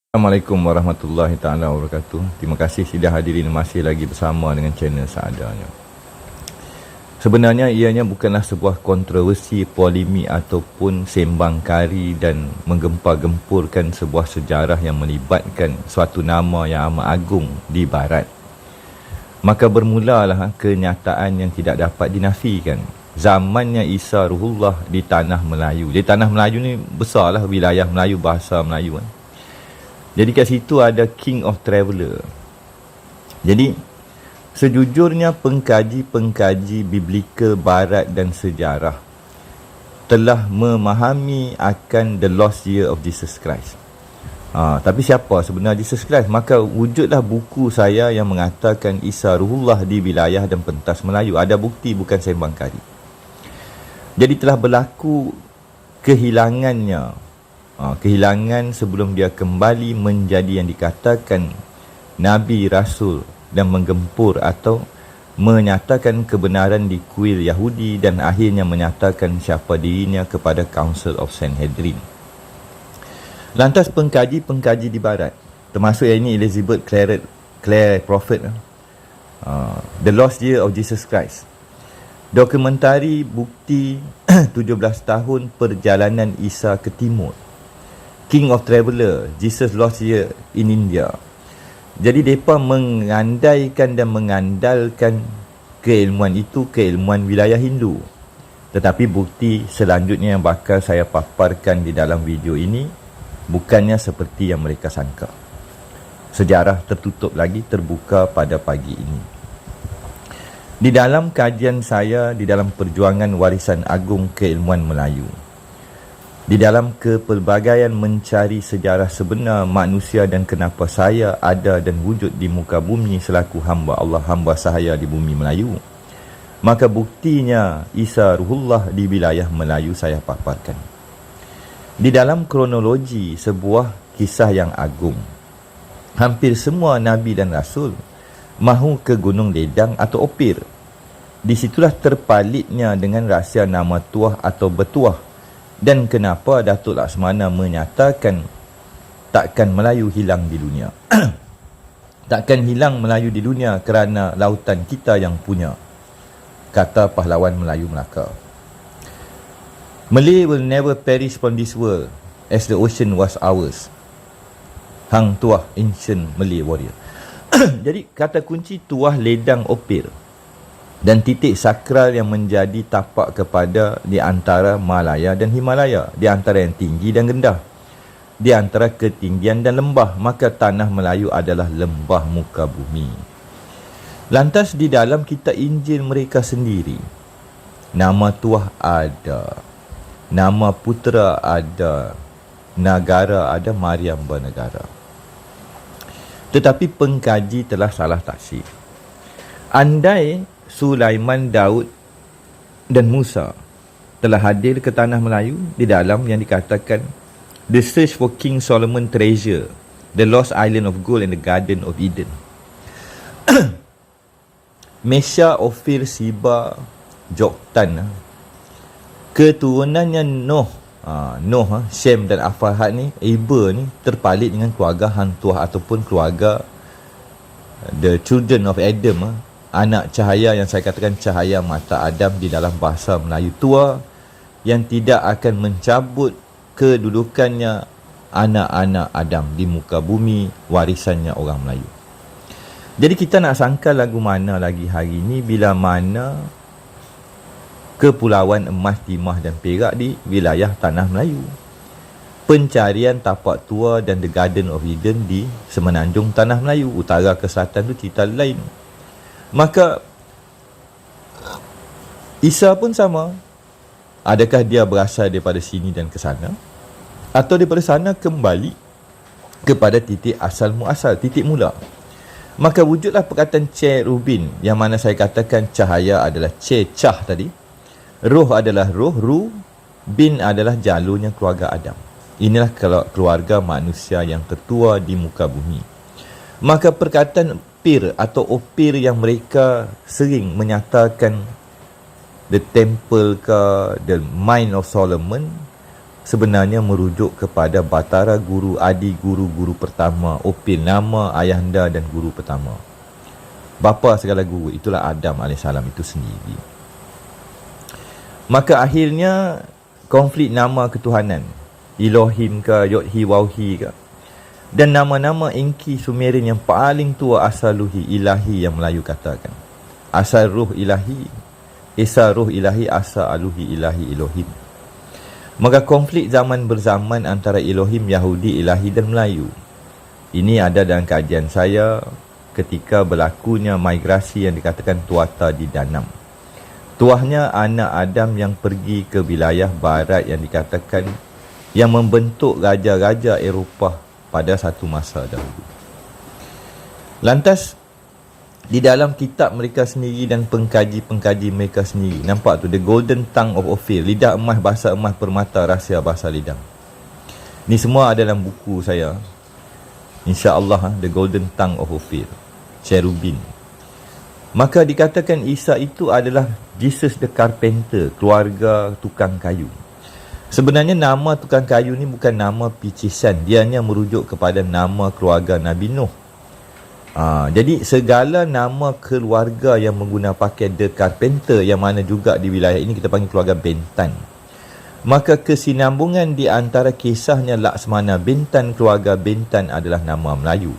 Assalamualaikum warahmatullahi taala wabarakatuh. Terima kasih sudah hadirin masih lagi bersama dengan channel seadanya. Sebenarnya ianya bukanlah sebuah kontroversi, polemik ataupun sembang kari dan menggempar-gempurkan sebuah sejarah yang melibatkan suatu nama yang amat agung di barat. Maka bermulalah kenyataan yang tidak dapat dinafikan. Zamannya Isa Ruhullah di tanah Melayu. Di tanah Melayu ni besarlah wilayah Melayu, bahasa Melayu kan. Jadi kat situ ada King of Traveller. Jadi sejujurnya pengkaji-pengkaji biblikal barat dan sejarah telah memahami akan the lost year of Jesus Christ. Tapi siapa sebenarnya Jesus Christ? Maka wujudlah buku saya yang mengatakan Isa Ruhullah di wilayah dan pentas Melayu. Ada bukti, bukan sembang kari. Jadi telah berlaku kehilangannya. Kehilangan sebelum dia kembali menjadi yang dikatakan Nabi Rasul dan menggempur atau menyatakan kebenaran di kuil Yahudi dan akhirnya menyatakan siapa dirinya kepada Council of Sanhedrin. Lantas pengkaji-pengkaji di barat, termasuk yang ini Elizabeth Clare Prophet, The Lost Year of Jesus Christ, dokumentari bukti 17 tahun perjalanan Isa ke timur, King of Traveller, Jesus Lost Year in India. Jadi mereka mengandaikan dan mengandalkan keilmuan itu, keilmuan wilayah Hindu. Tetapi bukti selanjutnya yang bakal saya paparkan di dalam video ini bukannya seperti yang mereka sangka. Sejarah tertutup lagi, terbuka pada pagi ini. Di dalam kajian saya, di dalam perjuangan warisan agung keilmuan Melayu, di dalam kepelbagaian mencari sejarah sebenar manusia dan kenapa saya ada dan wujud di muka bumi selaku hamba Allah, hamba sahaya di bumi Melayu, maka buktinya Isa Ruhullah di wilayah Melayu saya paparkan. Di dalam kronologi sebuah kisah yang agung, hampir semua Nabi dan Rasul mahu ke Gunung Ledang atau Opir. Di situlah terpalitnya dengan rahsia nama Tuah atau Betuah. Dan kenapa Datuk Laksmana menyatakan takkan Melayu hilang di dunia. Takkan hilang Melayu di dunia kerana lautan kita yang punya, kata pahlawan Melayu Melaka. Malay will never perish from this world as the ocean was ours. Hang Tuah, ancient Malay warrior. Jadi kata kunci Tuah Ledang Opir dan titik sakral yang menjadi tapak kepada di antara Malaya dan Himalaya, di antara yang tinggi dan rendah, di antara ketinggian dan lembah, maka tanah Melayu adalah lembah muka bumi. Lantas di dalam kitab Injil mereka sendiri, nama Tuah ada, nama putera ada, negara ada, Maryam bernegara. Tetapi pengkaji telah salah taksir. Andai Sulaiman, Daud dan Musa telah hadir ke tanah Melayu di dalam yang dikatakan The Search for King Solomon Treasure, The Lost Island of Gold and the Garden of Eden. Mesha, Ophir, Siba, Joktan, keturunannya Noh, Shem dan Afarhat ni, Eber ni terpalit dengan keluarga Hang Tuah ataupun keluarga the children of Adam, anak cahaya yang saya katakan cahaya mata Adam di dalam bahasa Melayu tua, yang tidak akan mencabut kedudukannya anak-anak Adam di muka bumi, warisannya orang Melayu. Jadi kita nak sangka lagu mana lagi hari ini bila mana kepulauan emas, timah dan perak di wilayah tanah Melayu. Pencarian tapak tua dan the Garden of Eden di semenanjung tanah Melayu. Utara ke selatan tu cerita lain. Maka Isa pun sama. Adakah dia berasal daripada sini dan ke sana, atau daripada sana kembali kepada titik asal muasal, titik mula? Maka wujudlah perkataan Cherubin, yang mana saya katakan cahaya adalah cah tadi, roh adalah roh, Ru, bin adalah jalurnya keluarga Adam. Inilah keluarga manusia yang tertua di muka bumi. Maka perkataan Pir atau Opir yang mereka sering menyatakan the temple ke the mine of Solomon, sebenarnya merujuk kepada Batara Guru, Adi Guru, Guru Pertama, Opil, nama ayahanda dan Guru Pertama. Bapa segala guru, itulah Adam AS itu sendiri. Maka akhirnya konflik nama ketuhanan, Elohim ke, Yodhi, Wauhi ke, dan nama-nama Enki Sumerin yang paling tua, Asaluhi, Ilahi yang Melayu katakan. Asal ruh ilahi, Esa ruh ilahi, Asa aluhi ilahi, Elohim. Maka konflik zaman berzaman antara Elohim, Yahudi, Ilahi dan Melayu. Ini ada dalam kajian saya ketika berlakunya migrasi yang dikatakan Tuatha di Danam. Tuahnya anak Adam yang pergi ke wilayah barat yang dikatakan yang membentuk raja-raja Eropah pada satu masa dahulu. Lantas di dalam kitab mereka sendiri dan pengkaji-pengkaji mereka sendiri, nampak tu, The Golden Tongue of Ophir, lidah emas, bahasa emas, permata, rahsia bahasa lidah. Ni semua ada dalam buku saya, InsyaAllah, The Golden Tongue of Ophir, Cherubin. Maka dikatakan Isa itu adalah Jesus the Carpenter, keluarga tukang kayu. Sebenarnya nama tukang kayu ni bukan nama picisan, dia hanya merujuk kepada nama keluarga Nabi Nuh. Jadi segala nama keluarga yang menggunakan pakai The Carpenter, yang mana juga di wilayah ini kita panggil keluarga Bentan. Maka kesinambungan di antara kisahnya Laksmana Bentan, keluarga Bentan adalah nama Melayu.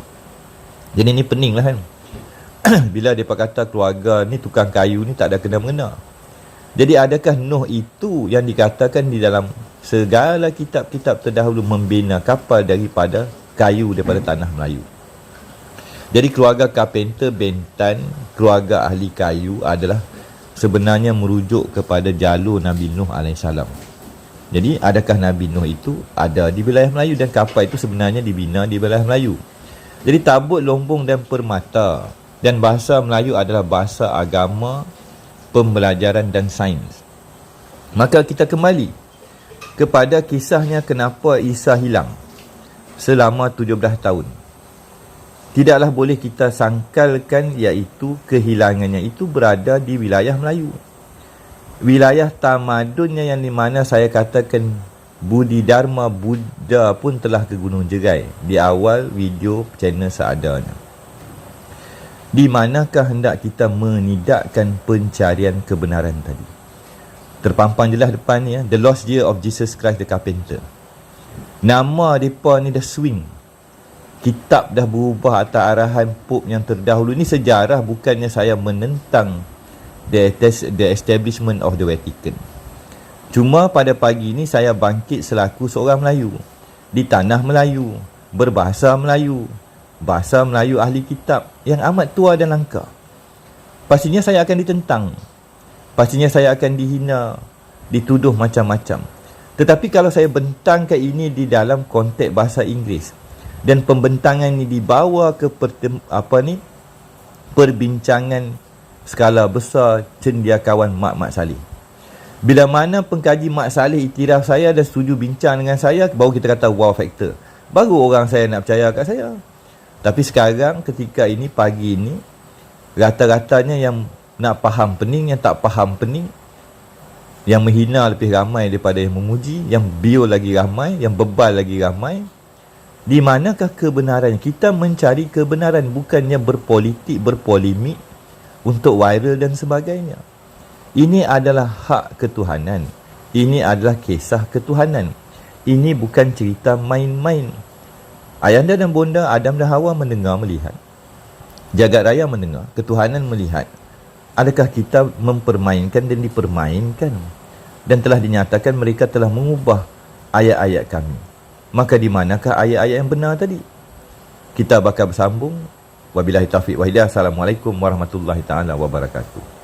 Jadi ini pening lah kan. Bila dia kata keluarga ni tukang kayu ni tak ada kena-mengena. Jadi adakah Nuh itu yang dikatakan di dalam segala kitab-kitab terdahulu membina kapal daripada kayu, daripada tanah Melayu? Jadi keluarga Carpenter, Bentan, keluarga ahli kayu adalah sebenarnya merujuk kepada jalur Nabi Nuh AS. Jadi adakah Nabi Nuh itu ada di wilayah Melayu, dan kapal itu sebenarnya dibina di wilayah Melayu. Jadi tabut, lombong dan permata, dan bahasa Melayu adalah bahasa agama, pembelajaran dan sains. Maka kita kembali kepada kisahnya kenapa Isa hilang selama 17 tahun. Tidaklah boleh kita sangkalkan iaitu kehilangannya itu berada di wilayah Melayu. Wilayah tamadunnya yang di mana saya katakan Budi Dharma Buddha pun telah ke Gunung Jegai di awal video channel seadanya. Di manakah hendak kita menidakkan pencarian kebenaran tadi? Terpampang jelas depan ni ya, The Lost Year of Jesus Christ the Carpenter. Nama mereka ni dah swing. Kitab dah berubah atas arahan Pope yang terdahulu. Ini sejarah, bukannya saya menentang the establishment of the Vatican. Cuma pada pagi ini saya bangkit selaku seorang Melayu di tanah Melayu, berbahasa Melayu, bahasa Melayu ahli kitab yang amat tua dan langka. Pastinya saya akan ditentang, pastinya saya akan dihina, dituduh macam-macam. Tetapi kalau saya bentangkan ini di dalam konteks bahasa Inggeris, dan pembentangan ini dibawa ke perbincangan skala besar cendekiawan Mak Saleh. Bila mana pengkaji Mak Saleh iktiraf saya dan setuju bincang dengan saya, baru kita kata wow factor. Baru orang saya nak percaya kat saya. Tapi sekarang ketika ini, pagi ini, rata-ratanya yang nak faham pening, yang tak faham pening, yang menghina lebih ramai daripada yang memuji, yang bio lagi ramai, yang bebal lagi ramai. Di manakah kebenaran? Kita mencari kebenaran, bukannya berpolitik, berpolemik untuk viral dan sebagainya. Ini adalah hak ketuhanan. Ini adalah kisah ketuhanan. Ini bukan cerita main-main. Ayahanda dan bonda Adam dan Hawa mendengar, melihat. Jagat raya mendengar, ketuhanan melihat. Adakah kita mempermainkan dan dipermainkan? Dan telah dinyatakan mereka telah mengubah ayat-ayat kami. Maka di manakah ayat-ayat yang benar tadi? Kita bakal bersambung. Wabillahi taufiq wa hidayah. Assalamualaikum warahmatullahi taala wabarakatuh.